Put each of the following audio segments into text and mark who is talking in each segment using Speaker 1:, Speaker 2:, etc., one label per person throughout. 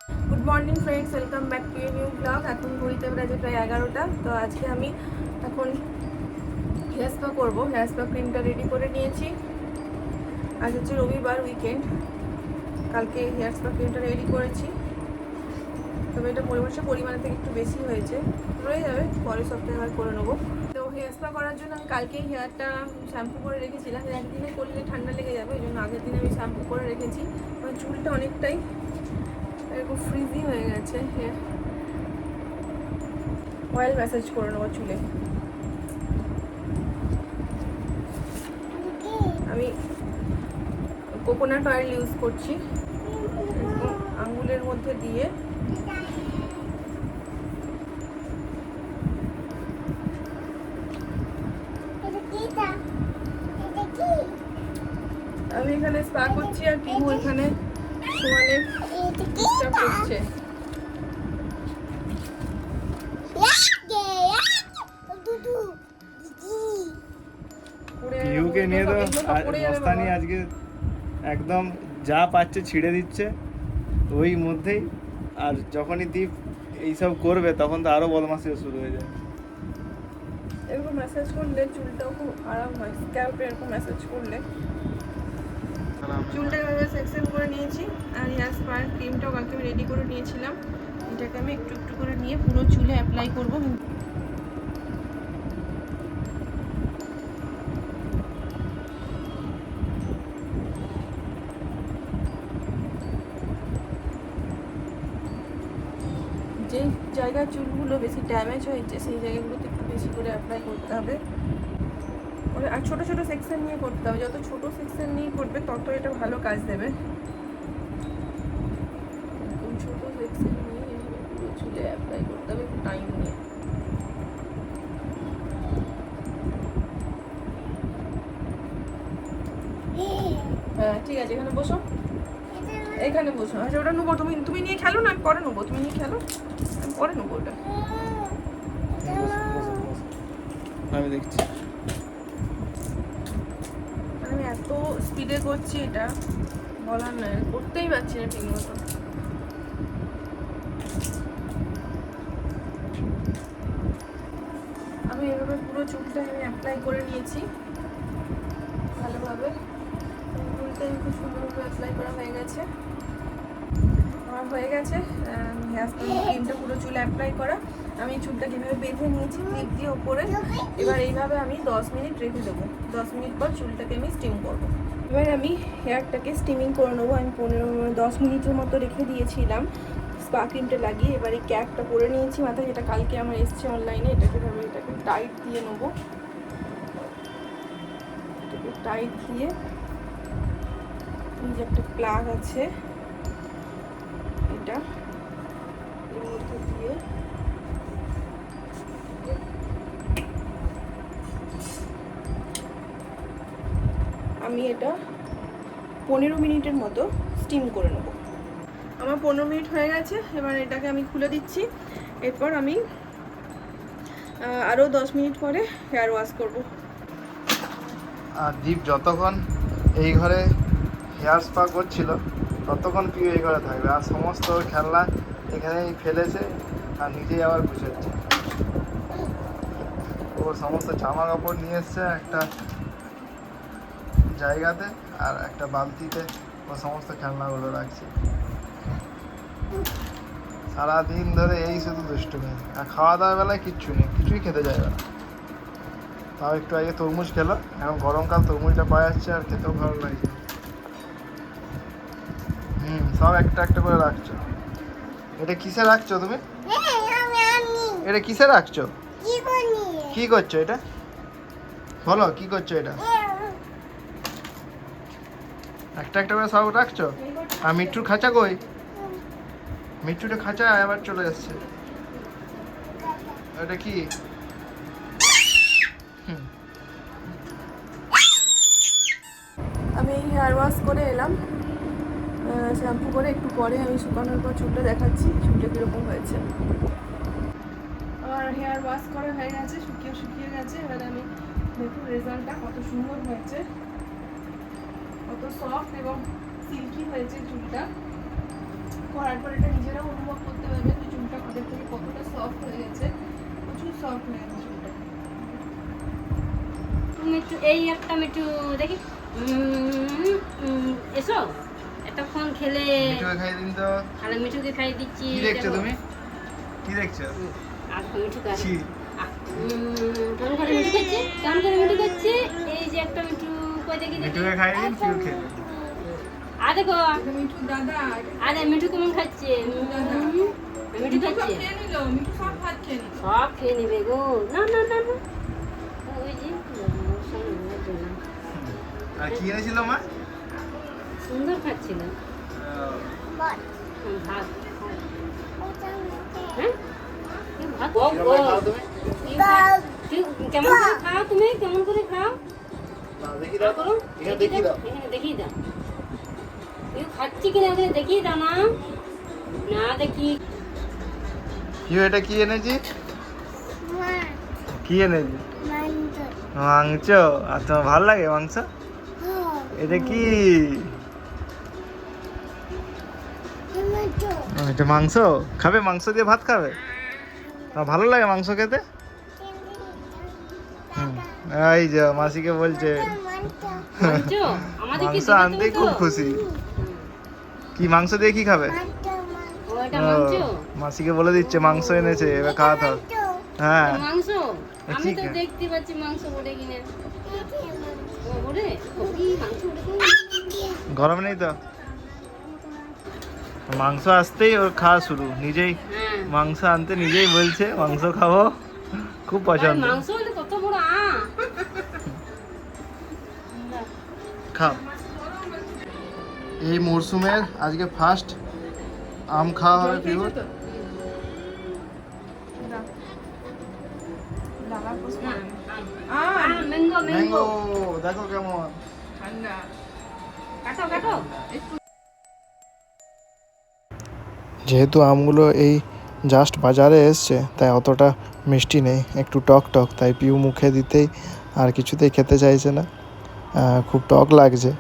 Speaker 1: Good morning friends, welcome back to a new blog. এখন ঘড়িতে বাজে প্রায় 11টা। তো আজকে আমি এখন হেয়ার স্পা করবো। হেয়ার স্পা ক্রিমটা রেডি করে নিয়েছি। আজ হচ্ছে রবিবার, উইকেন্ড। কালকে হেয়ার স্পা ক্রিমটা রেডি করেছি, তবে এটা পরিমাণের থেকে একটু বেশি হয়েছে, রয়ে যাবে, পরের সপ্তাহে আবার করে নেবো। তো হেয়ার স্পা করার জন্য আমি কালকেই হেয়ারটা শ্যাম্পু করে রেখেছিলাম। একদিনে করলে ঠান্ডা লেগে যাবে, এই জন্য আগের দিনে আমি শ্যাম্পু করে রেখেছি। আমার চুলটা অনেকটাই এরকম ফ্রিজি হয়ে গেছে। অয়েল ম্যাসাজ করে নেবো চুলে। আমি কোকোনাট অয়েল ইউজ করছি, আঙুলের মধ্যে দিয়ে আমি এখানে স্পা করছি আর টিমু এখানে সমানে ডিস্টার্ব করছে।
Speaker 2: পিহুকে নিয়ে তো মস্তানি আজকে একদম যা পাচ্ছে ছিঁড়ে দিচ্ছে ওই মধ্যেই। আর যখনই দীপ এইসব করবে তখন তো আরো বদমাশি শুরু হয়ে যায়।
Speaker 1: এরকম ম্যাসাজ করলে চুলটাও খুব আরাম হয়। স্ক্যাল্পে এরকম ম্যাসাজ করলে চুলটা এভাবে সেকশন করে নিয়েছি। আর হেয়ার স্পার ক্রিমটাও কালকে আমি রেডি করে নিয়েছিলাম। এটাকে আমি একটু একটু করে নিয়ে পুরো চুলে অ্যাপ্লাই করবো। যে জায়গার চুলগুলো বেশি ড্যামেজ হয়েছে সেই জায়গাগুলোতে একটু বেশি করে অ্যাপ্লাই করতে হবে। আর ছোটো ছোটো সেকশন নিয়ে করতে হবে। যত ছোটো সেকশন নিয়ে করবে তত এটা ভালো কাজ দেবে। ছোটো সেকশন নিয়ে পুরো চুলে অ্যাপ্লাই করতে হবে একটু টাইম নিয়ে। হ্যাঁ ঠিক আছে, এখানে বসো, এখানে বসো। আচ্ছা ওটা নেবো, তুমি নিয়ে খেলো না, আমি পরে নেবো। তুমি নিয়ে খেলো, আমি পরে নেবো ওটা।
Speaker 2: আমি দেখছি
Speaker 1: আমি এত স্পিডে করছি, এটা বলার নয়, করতেই পারছি না ঠিক মতো। আমি এভাবে পুরো চুলটা আমি অ্যাপ্লাই করে নিয়েছি ভালোভাবে। চুলটা খুব সুন্দরভাবে অ্যাপ্লাই করা হয়ে গেছে। আমার হয়ে গেছে হেয়ার স্পা ক্রিমটা পুরো চুলে অ্যাপ্লাই করা। আমি চুলটা যেভাবে বেঁধে নিয়েছি ক্লিপ দিয়ে ওপরে, এবার এইভাবে আমি 10 মিনিট রেখে দেবো। 10 মিনিট পর চুলটাকে আমি স্টিম করবো। এবার আমি হেয়ারটাকে স্টিমিং করে নেবো। আমি 10 মিনিটের মতো রেখে দিয়েছিলাম স্পা ক্রিমটা লাগিয়ে। এবার এই ক্যাপটা পরে নিয়েছি মাথায়, যেটা কালকে আমার এসছে অনলাইনে। এটাকে টাইট দিয়ে নেবো। এটাকে টাইট দিয়ে এই যে একটা প্লাগ আছে, এটা এর মধ্যে দিয়ে আমি এটা 15 মিনিটের মতো স্টিম করে নেব। আমার 15 মিনিট হয়ে গেছে। এবার এটাকে আমি খুলে দিচ্ছি। এরপর আমি আরও 10 মিনিট পরে হেয়ার ওয়াশ করব।
Speaker 2: আর দীপ যতক্ষণ এই ঘরে হেয়ার স্পা করছিল ততক্ষণ পিউ এই ঘরে থাকবে। আর সমস্ত খেলনা এখানেই ফেলেছে আর নিজেই আবার গুছাচ্ছে। ওর সমস্ত জামা কাপড় নিয়ে এসছে একটা জায়গাতে, আর একটা বালতিতে ও সমস্ত খেলনাগুলো রাখছে। সারাদিন ধরে এই শুধু দুষ্টুমি। আর খাওয়া দাওয়ার বেলায় কিচ্ছু নেই, কিছুই খেতে যাবে না। তাও একটু আগে তরমুজ খেলো, এখন গরমকাল তরমুজটা পাওয়া যাচ্ছে আর খেতেও ভালো লাগছে। সব একটা একটা করে রাখছো। এটা কিসে রাখছো তুমি? এটা কিসে রাখছো? কি করছো এটা? বলো কি করছো এটা? একটা একটা করে সব রাখছো। আর মিঠুর খাঁচা কই? মিঠুটা খাঁচা আবার চলে যাচ্ছে। এটা কি?
Speaker 1: আমি হেয়ার ওয়াশ করে এলাম, শ্যাম্পু করে। একটু পরে আমি শুকানোর পর চুলটা দেখাচ্ছি চুলটা কীরকম হয়েছে। আমার হেয়ার ওয়াশ করা হয়ে গেছে, শুকিয়ে গেছে। এবার আমি দেখুন রেজাল্টটা কত সুন্দর হয়েছে, কত সফট এবং সিল্কি হয়েছে চুলটা। করার পর এটা নিজেরাও অনুভব করতে পারবে যে চুলটা আমাদের থেকে কতটা সফট হয়ে গেছে, প্রচুর সফট হয়ে গেছে চুলটা।
Speaker 3: তুমি একটু এই একটা একটু দেখি এসো এতক্ষণ খেলে
Speaker 2: মিঠুকে খাই দিন তো।
Speaker 3: তাহলে মিঠুকে খাই দিচ্ছি।
Speaker 2: কি দেখছো
Speaker 3: দেখো।
Speaker 2: তুমি? কি দেখছো?
Speaker 3: আর মিঠু খাই
Speaker 2: ছি।
Speaker 3: কেমন করে মিঠু খাচ্ছে, কেমন করে মিঠু খাচ্ছে। এই যে একটা মিঠু কই দেখি দেখি।
Speaker 2: মিঠুকে খাই দিন, পিউ খেয়ে নিন।
Speaker 3: আর দেখো
Speaker 1: এটা মিঠু দাদা,
Speaker 3: আরে মিঠু কেমন খাচ্ছে। মিঠু
Speaker 1: সব
Speaker 3: খাচ্ছে,
Speaker 1: খেয়ে নিল, মিঠু সব ভাত খেয়ে নিল।
Speaker 3: সব খেয়ে নেবে গো। না না না না ওই যে
Speaker 2: আর কি এনেছিল মা?
Speaker 3: সুন্দর খাচ্ছিল ভাত। হ্যাঁ ভাত ও
Speaker 2: কিরকম করে খাও তুমি?
Speaker 3: কেমন করে খাও তুমি, কেমন করে খাও
Speaker 2: না, দেখি দাও তো। এখানে দেখি দাও।
Speaker 3: এখানে দেখিয়ে দাও তুই খাচ্ছি কিনা, এখানে দেখিয়ে দাও না। না দেখি
Speaker 2: পিউ এটা কি এনেছি? কি এনেছি? মাংস। আর তোমার ভালো লাগে মাংস? এটা কি? এটা মাংস খাবে? মাংস দিয়ে ভাত খাবে? তোমার ভালো লাগে মাংস খেতে? এই যে মাসিকে বলছে
Speaker 3: মাংস আমাদেরকে
Speaker 2: মাংস
Speaker 3: দিবে
Speaker 2: আনতে
Speaker 3: তুমি তো?
Speaker 2: খুব খুশি। কি মাংস দিয়ে কি খাবে?
Speaker 3: ও এটা মাংস,
Speaker 2: ও, মাসিকে বলে দিচ্ছে মাংস এনেছে, এবার খাওয়াতে হবে। হ্যাঁ
Speaker 3: মাংস
Speaker 2: এ
Speaker 3: আমি
Speaker 2: ঠিক
Speaker 3: তো
Speaker 2: আছে।
Speaker 3: দেখতে পাচ্ছি মাংস বলে কিনে ও বলে ও কি মাংস বলে
Speaker 2: গরম নেই তো? মাংস আসতেই ওর খাওয়া শুরু, নিজেই
Speaker 3: হ্যাঁ
Speaker 2: মাংস আনতে নিজেই বলছে মাংস খাবো, খুব
Speaker 3: আর
Speaker 2: পছন্দ।
Speaker 3: মাংস হলে কত বড়
Speaker 2: খাও। এই মরশুমের আজকে ফার্স্ট আম খাওয়া হবে পিওর।
Speaker 1: দাদা পোস্ট করে
Speaker 3: ম্যাঙ্গো
Speaker 2: ম্যাঙ্গো
Speaker 3: ম্যাঙ্গো
Speaker 2: দেখো কেমন।
Speaker 1: ঠান্ডা।
Speaker 3: কাটো কাটো
Speaker 2: যেহেতু আমগুলো এই জাস্ট বাজারে এসছে তাই অতটা মিষ্টি নেই, একটু টক টক, তাই পিউ মুখে দিতেই আর কিছুতেই খেতে চাইছে না, খুব টক লাগছে।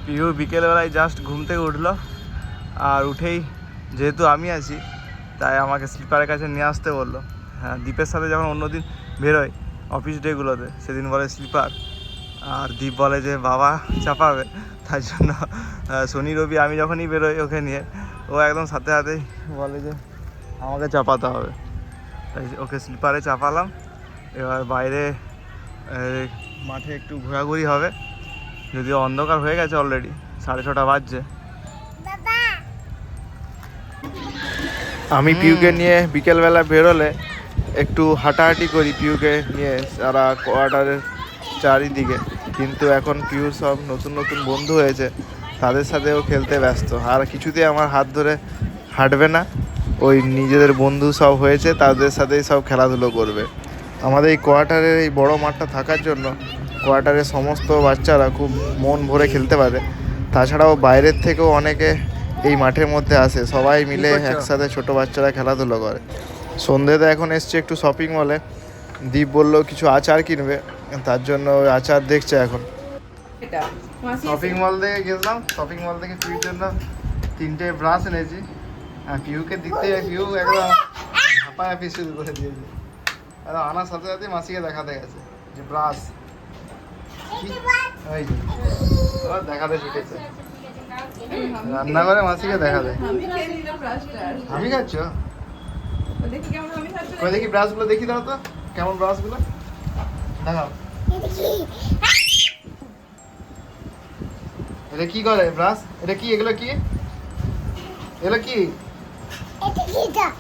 Speaker 2: পিউ বিকেলবেলায় জাস্ট ঘুম থেকে উঠলো, আর উঠেই যেহেতু আমি আছি তাই আমাকে স্লিপারের কাছে নিয়ে আসতে বললো। হ্যাঁ, দীপের সাথে যখন অন্যদিন বেরোয় অফিস ডেগুলোতে সেদিন বলে স্লিপার, আর দীপ বলে যে বাবা চাপাবে, তাই জন্য শনি রবি আমি যখনই বেরোই ওকে নিয়ে, ও একদম সাথে সাথেই বলে যে আমাকে চাপাতে হবে, তাই ওকে স্লিপারে চাপালাম। এবার বাইরে মাঠে একটু ঘোরাঘুরি হবে, যদিও অন্ধকার হয়ে গেছে অলরেডি, 6:30 বাজছে। আমি পিউকে নিয়ে বিকেলবেলা বেরোলে একটু হাঁটাহাঁটি করি পিউকে নিয়ে সারা কোয়ার্টারের চারিদিকে, কিন্তু এখন পিউর সব নতুন নতুন বন্ধু হয়েছে, তাদের সাথেও খেলতে ব্যস্ত, আর কিছুতেই আমার হাত ধরে হাঁটবে না। ওই নিজেদের বন্ধু সব হয়েছে তাদের সাথেই সব খেলাধুলো করবে। আমাদের এই কোয়ার্টারের এই বড় মাঠটা থাকার জন্য কোয়ার্টারের সমস্ত বাচ্চারা খুব মন ভরে খেলতে পারে, তাছাড়াও বাইরের থেকেও অনেকে এই মাঠের মধ্যে আসে, সবাই মিলে একসাথে ছোট বাচ্চারা খেলাধুলো করে। সন্ধ্যেতে এখন এসছে একটু শপিং মলে, দীপ বললো কিছু আচার কিনবে, তার জন্য ওই আচার দেখছে এখন।
Speaker 1: এটা মাসি
Speaker 2: শপিং মল থেকে গেলাম, শপিং মল থেকে পিউর জন্য 3টে ব্রাশ এনেছি, আর পিউকে দিতে পিউ একদম হাঁপাহাঁপি শুরু করে দিয়েছে, আর আনার সাথে সাথে মাসিকে দেখাতে গেছে যে ব্রাশ ওই যে ও দেখাতে শিখেছে, রান্নাঘরে মাসিকে দেখাতে।
Speaker 1: আমি খেয়ে নিলাম ব্রাশটা।
Speaker 2: আমি খাচ্ছ?
Speaker 1: দেখি কেমন আমি খাচ্ছি।
Speaker 2: কই দেখি ব্রাশগুলো দেখি দাও তো, কেমন ব্রাশগুলো দেখাও। এটা কি করে ব্রাশ? এটা কি? এগুলো কি? এগুলো কি?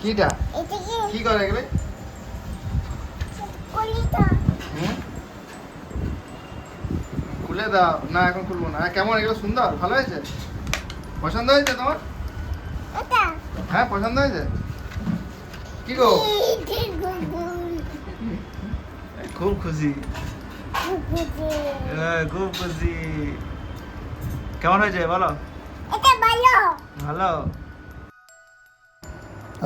Speaker 2: কিটা? কি করে এগুলো? হুম? খুলে দাও না, এখন খুলবো না। কেমন এগুলো? সুন্দর, ভালো হয়েছে? পছন্দ হয়েছে তোমার? হ্যাঁ পছন্দ হয়েছে। কি গো? খুব খুশি, হ্যাঁ খুব খুশি। কেমন হয়েছে বলো? ভালো।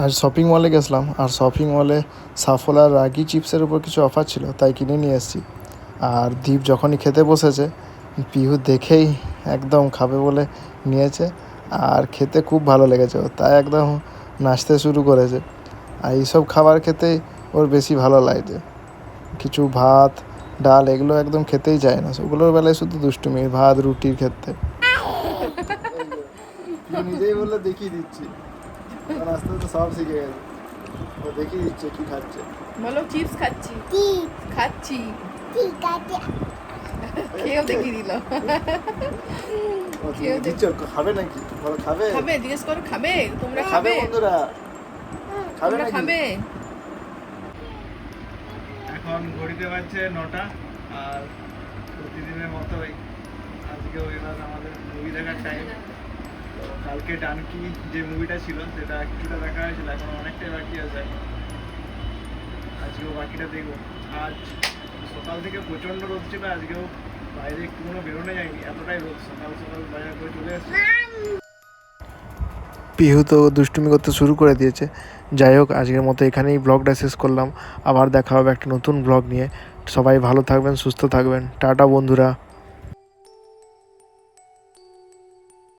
Speaker 2: আজ শপিং মলে গেছিলাম, আর শপিং মলে সাফল আর রাগি চিপসের উপর কিছু অফার ছিল তাই কিনে নিয়ে এসেছি। আর দীপ যখনই খেতে বসেছে পিহু দেখেই একদম খাবে বলে নিয়েছে, আর খেতে খুব ভালো লেগেছে ওর, তাই একদম নাচতে শুরু করেছে। আর এইসব খাবার খেতেই ওর বেশি ভালো লাগছে। কিছু ভাত ডাল এগুলো একদম খেতেই চায় না, ওগুলোর বেলায় শুধু দুষ্টুমি, ভাত রুটির ক্ষেত্রে। নিজেই বললে দেখিয়ে দিচ্ছি, আস্তে আস্তে সব শিখে গেছে, ও দেখিয়ে দিচ্ছে কি খাচ্ছে।
Speaker 1: বলো চিপস খাচ্ছি, খাচ্ছি, খেয়েও দেখিয়ে দিল।
Speaker 2: দিচ্ছ খাবে নাকি, বলো খাবে,
Speaker 1: খাবে, জিজ্ঞেস করো খাবে, তোমরা
Speaker 2: খাবে
Speaker 1: খাবে,
Speaker 2: বন্ধুরা, খাবে
Speaker 1: তোমরা
Speaker 2: নাকি?
Speaker 1: খাবে।
Speaker 2: এখন ঘড়িতে বাজছে 9টা, আর প্রতিদিনের মতোই আজকেও এবার আমাদের মুভি দেখার টাইম। তো কালকে ডানকি যে মুভিটা ছিল সেটা কিছুটা দেখা হয়েছিল, এখন অনেকটাই বাকি আছে, আজকেও বাকিটা দেখবো। আজ সকাল থেকে প্রচণ্ড রোদ ছিল, আজকেও বাইরে একটু কোনো বেরোনো যায়নি, এতটাই রোদ, সকাল সকাল বাইরে করে চলে এসেছে। পিহু তো দুষ্টুমি করতে শুরু করে দিয়েছে। যাই হোক, আজকের মতো এখানেই ব্লগটা শেষ করলাম, আবার দেখা হবে একটা নতুন ব্লগ নিয়ে। সবাই ভালো থাকবেন, সুস্থ থাকবেন, টাটা বন্ধুরা।